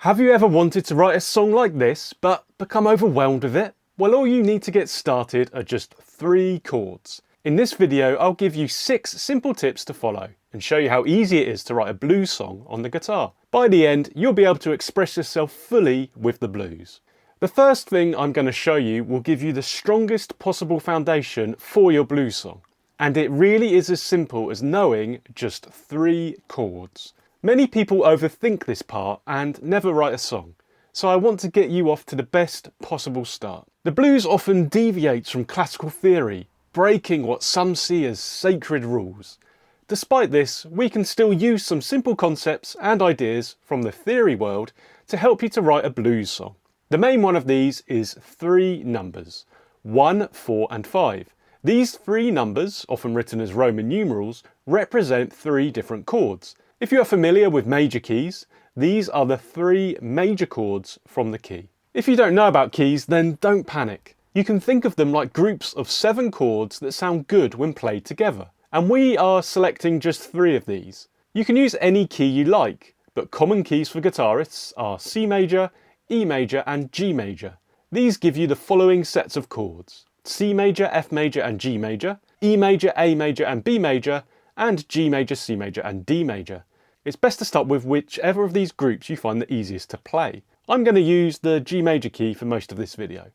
Have you ever wanted to write a song like this, but become overwhelmed with it? Well, all you need to get started are just 3 chords. In this video, I'll give you 6 simple tips to follow and show you how easy it is to write a blues song on the guitar. By the end, you'll be able to express yourself fully with the blues. The first thing I'm going to show you will give you the strongest possible foundation for your blues song. And it really is as simple as knowing just 3 chords. Many people overthink this part and never write a song, so I want to get you off to the best possible start. The blues often deviates from classical theory, breaking what some see as sacred rules. Despite this, we can still use some simple concepts and ideas from the theory world to help you to write a blues song. The main one of these is 3 numbers, 1, 4 and 5. These 3 numbers, often written as Roman numerals, represent 3 different chords. If you are familiar with major keys, these are the 3 major chords from the key. If you don't know about keys, then don't panic. You can think of them like groups of 7 chords that sound good when played together. And we are selecting just 3 of these. You can use any key you like, but common keys for guitarists are C major, E major and G major. These give you the following sets of chords: C major, F major and G major, E major, A major and B major, and G major, C major and D major. It's best to start with whichever of these groups you find the easiest to play. I'm going to use the G major key for most of this video.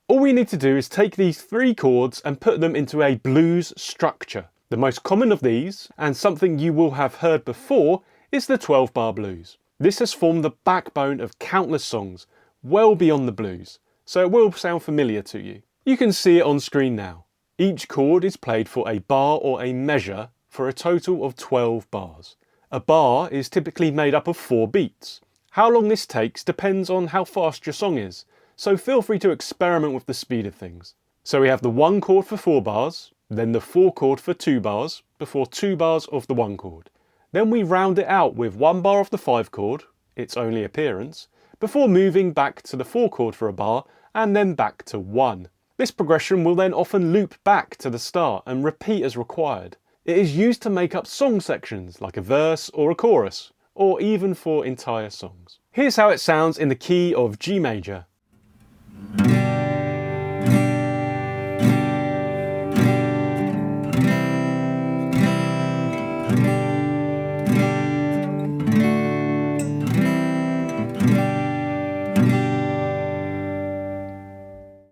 All we need to do is take these 3 chords and put them into a blues structure. The most common of these, and something you will have heard before, is the 12-bar blues. This has formed the backbone of countless songs, well beyond the blues, so it will sound familiar to you. You can see it on screen now. Each chord is played for a bar or a measure for a total of 12 bars. A bar is typically made up of 4 beats. How long this takes depends on how fast your song is, so feel free to experiment with the speed of things. So we have the 1 chord for 4 bars, then the 4 chord for 2 bars, before 2 bars of the 1 chord. Then we round it out with 1 bar of the 5 chord, its only appearance, before moving back to the 4 chord for a bar and then back to 1. This progression will then often loop back to the start and repeat as required. It is used to make up song sections like a verse or a chorus, or even for entire songs. Here's how it sounds in the key of G major.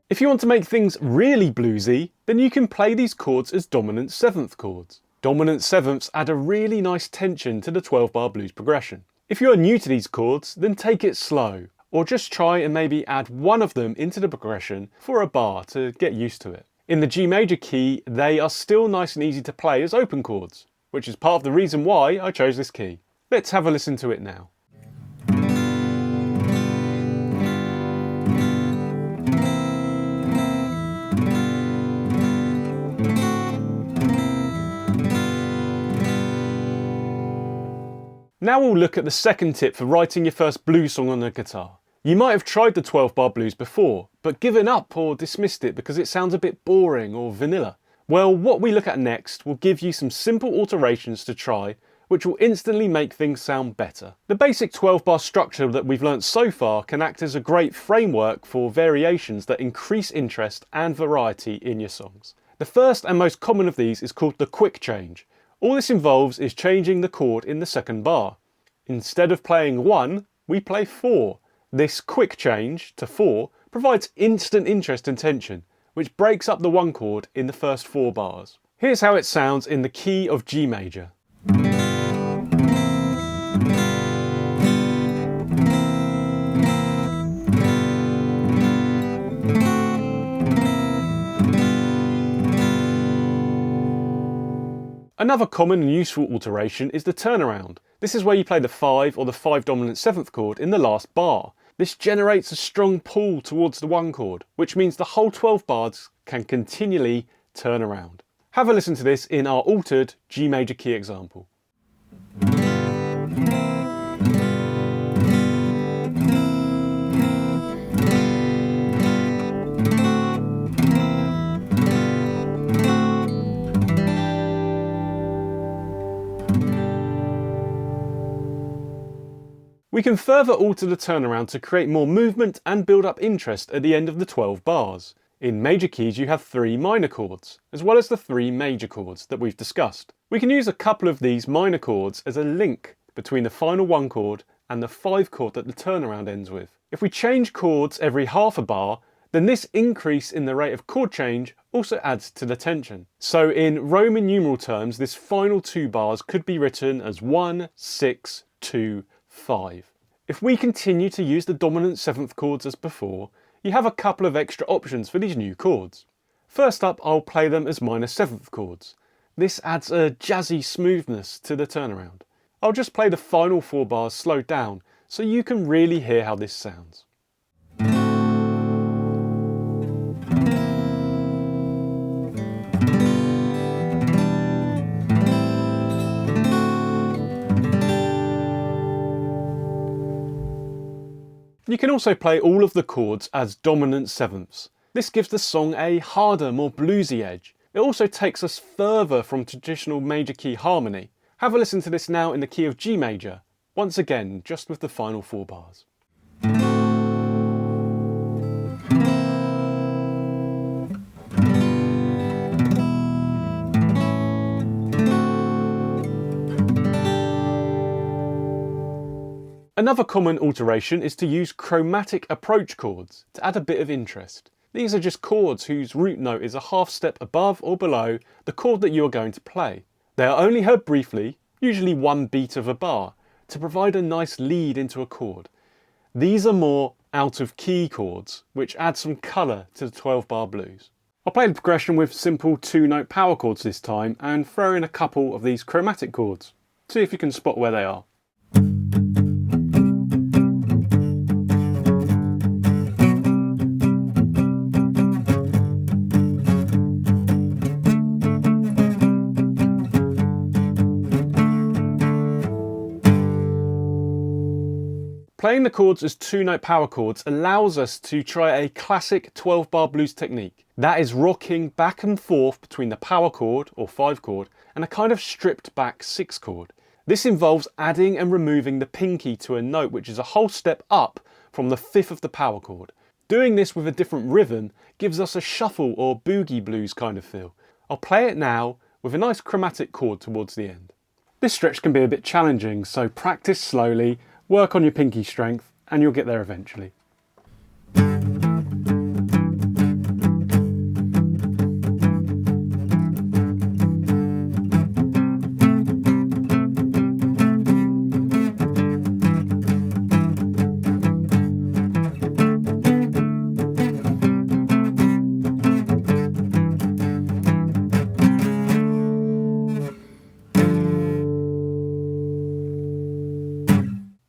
If you want to make things really bluesy, then you can play these chords as dominant 7th chords. Dominant 7ths add a really nice tension to the 12-bar blues progression. If you are new to these chords, then take it slow, or just try and maybe add 1 of them into the progression for a bar to get used to it. In the G major key, they are still nice and easy to play as open chords, which is part of the reason why I chose this key. Let's have a listen to it now. Now we'll look at the second tip for writing your first blues song on the guitar. You might have tried the 12-bar blues before, but given up or dismissed it because it sounds a bit boring or vanilla. Well, what we look at next will give you some simple alterations to try, which will instantly make things sound better. The basic 12-bar structure that we've learnt so far can act as a great framework for variations that increase interest and variety in your songs. The first and most common of these is called the quick change. All this involves is changing the chord in the 2nd bar. Instead of playing 1, we play 4. This quick change to 4 provides instant interest and tension, which breaks up the 1 chord in the first 4 bars. Here's how it sounds in the key of G major. Another common and useful alteration is the turnaround. This is where you play the 5 or the 5 dominant 7th chord in the last bar. This generates a strong pull towards the 1 chord, which means the whole 12 bars can continually turn around. Have a listen to this in our altered G major key example. We can further alter the turnaround to create more movement and build up interest at the end of the 12 bars. In major keys you have 3 minor chords, as well as the 3 major chords that we've discussed. We can use a couple of these minor chords as a link between the final 1 chord and the 5 chord that the turnaround ends with. If we change chords every half a bar, then this increase in the rate of chord change also adds to the tension. So in Roman numeral terms, this final 2 bars could be written as 1, 6, 2, 5. If we continue to use the dominant 7th chords as before, you have a couple of extra options for these new chords. First up, I'll play them as minor 7th chords. This adds a jazzy smoothness to the turnaround. I'll just play the final 4 bars slowed down so you can really hear how this sounds. You can also play all of the chords as dominant 7ths. This gives the song a harder, more bluesy edge. It also takes us further from traditional major key harmony. Have a listen to this now in the key of G major, once again just with the final 4 bars. Another common alteration is to use chromatic approach chords to add a bit of interest. These are just chords whose root note is a half step above or below the chord that you are going to play. They are only heard briefly, usually 1 beat of a bar, to provide a nice lead into a chord. These are more out of key chords, which add some colour to the 12-bar blues. I'll play the progression with simple 2-note power chords this time and throw in a couple of these chromatic chords. See if you can spot where they are. Playing the chords as 2-note power chords allows us to try a classic 12-bar blues technique. That is rocking back and forth between the power chord, or 5 chord, and a kind of stripped back 6 chord. This involves adding and removing the pinky to a note which is a whole step up from the 5th of the power chord. Doing this with a different rhythm gives us a shuffle or boogie blues kind of feel. I'll play it now with a nice chromatic chord towards the end. This stretch can be a bit challenging, so practice slowly. Work on your pinky strength and you'll get there eventually.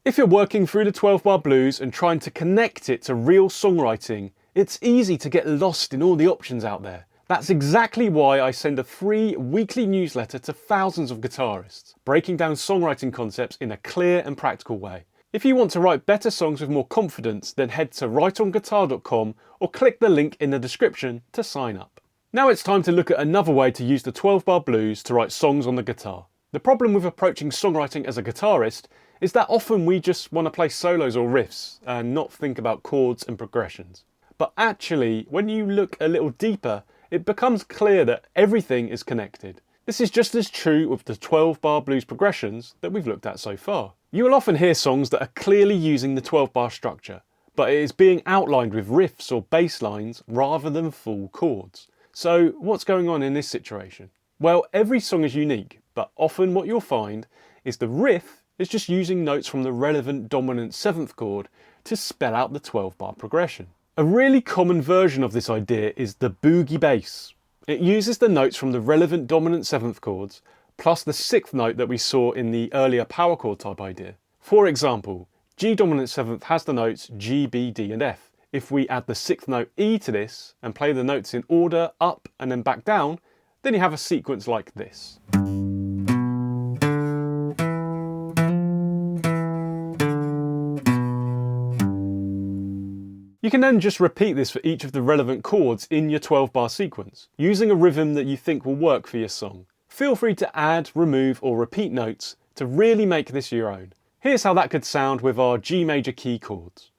If you're working through the 12-bar blues and trying to connect it to real songwriting, it's easy to get lost in all the options out there. That's exactly why I send a free weekly newsletter to thousands of guitarists, breaking down songwriting concepts in a clear and practical way. If you want to write better songs with more confidence, then head to writeonguitar.com or click the link in the description to sign up. Now it's time to look at another way to use the 12-bar blues to write songs on the guitar. The problem with approaching songwriting as a guitarist is that often we just want to play solos or riffs and not think about chords and progressions. But actually, when you look a little deeper, it becomes clear that everything is connected. This is just as true with the 12-bar blues progressions that we've looked at so far. You will often hear songs that are clearly using the 12-bar structure, but it is being outlined with riffs or bass lines rather than full chords. So what's going on in this situation? Well, every song is unique, but often what you'll find is the riff is just using notes from the relevant dominant 7th chord to spell out the 12-bar progression. A really common version of this idea is the boogie bass. It uses the notes from the relevant dominant 7th chords plus the 6th note that we saw in the earlier power chord type idea. For example, G dominant 7th has the notes G, B, D and F. If we add the 6th note E to this and play the notes in order up and then back down, then you have a sequence like this. You can then just repeat this for each of the relevant chords in your 12-bar sequence, using a rhythm that you think will work for your song. Feel free to add, remove or repeat notes to really make this your own. Here's how that could sound with our G major key chords.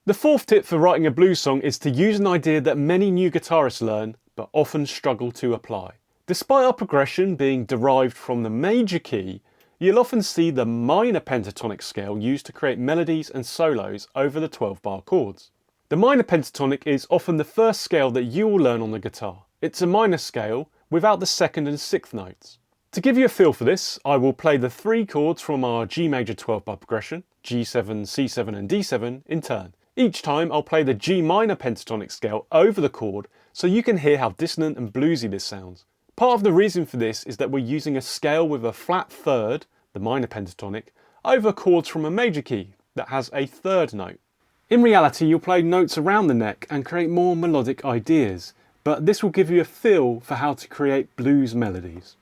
The fourth tip for writing a blues song is to use an idea that many new guitarists learn but often struggle to apply. Despite our progression being derived from the major key, you'll often see the minor pentatonic scale used to create melodies and solos over the 12-bar chords. The minor pentatonic is often the first scale that you will learn on the guitar. It's a minor scale without the second and sixth notes. To give you a feel for this, I will play the three chords from our G major 12-bar progression, G7, C7 and D7 in turn. Each time I'll play the G minor pentatonic scale over the chord so you can hear how dissonant and bluesy this sounds. Part of the reason for this is that we're using a scale with a flat third, the minor pentatonic, over chords from a major key that has a third note. In reality, you'll play notes around the neck and create more melodic ideas, but this will give you a feel for how to create blues melodies.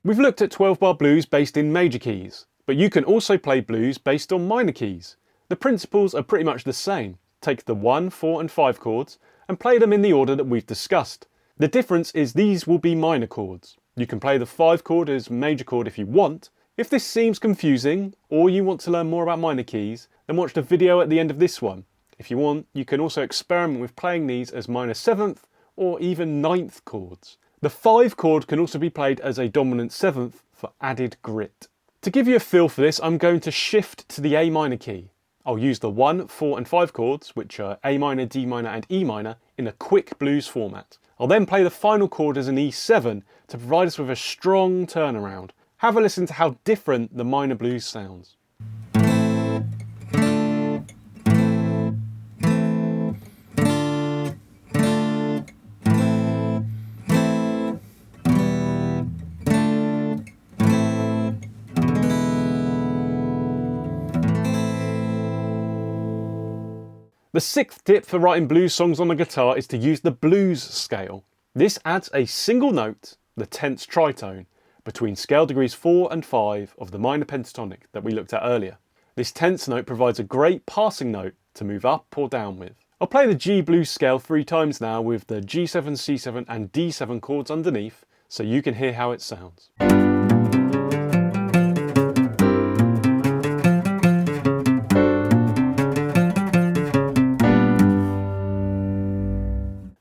We've looked at 12-bar blues based in major keys, but you can also play blues based on minor keys. The principles are pretty much the same. Take the 1, 4 and 5 chords and play them in the order that we've discussed. The difference is these will be minor chords. You can play the 5 chord as major chord if you want. If this seems confusing or you want to learn more about minor keys, then watch the video at the end of this one. If you want, you can also experiment with playing these as minor 7th or even 9th chords. The 5 chord can also be played as a dominant 7th for added grit. To give you a feel for this, I'm going to shift to the A minor key. I'll use the 1, 4 and 5 chords, which are A minor, D minor and E minor, in a quick blues format. I'll then play the final chord as an E7 to provide us with a strong turnaround. Have a listen to how different the minor blues sounds. The sixth tip for writing blues songs on the guitar is to use the blues scale. This adds a single note, the tense tritone, between scale degrees 4 and 5 of the minor pentatonic that we looked at earlier. This tense note provides a great passing note to move up or down with. I'll play the G blues scale 3 times now with the G7, C7 and D7 chords underneath so you can hear how it sounds.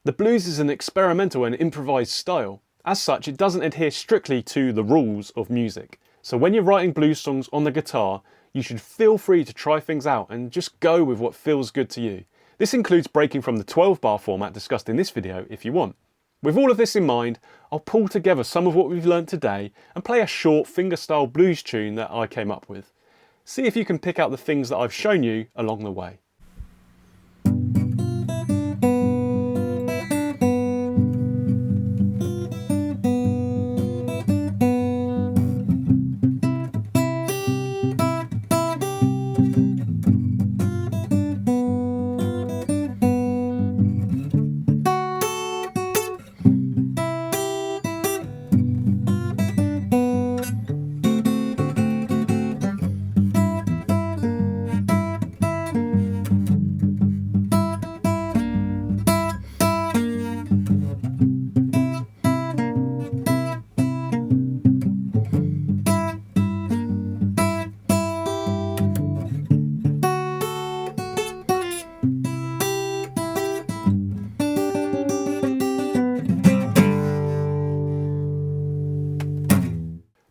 The blues is an experimental and improvised style. As such, it doesn't adhere strictly to the rules of music. So when you're writing blues songs on the guitar, you should feel free to try things out and just go with what feels good to you. This includes breaking from the 12-bar format discussed in this video if you want. With all of this in mind, I'll pull together some of what we've learned today and play a short fingerstyle blues tune that I came up with. See if you can pick out the things that I've shown you along the way.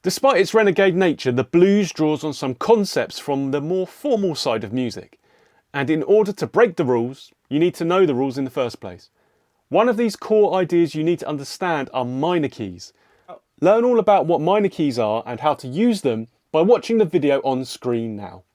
Despite its renegade nature, the blues draws on some concepts from the more formal side of music. And in order to break the rules, you need to know the rules in the first place. One of these core ideas you need to understand are minor keys. Learn all about what minor keys are and how to use them by watching the video on screen now.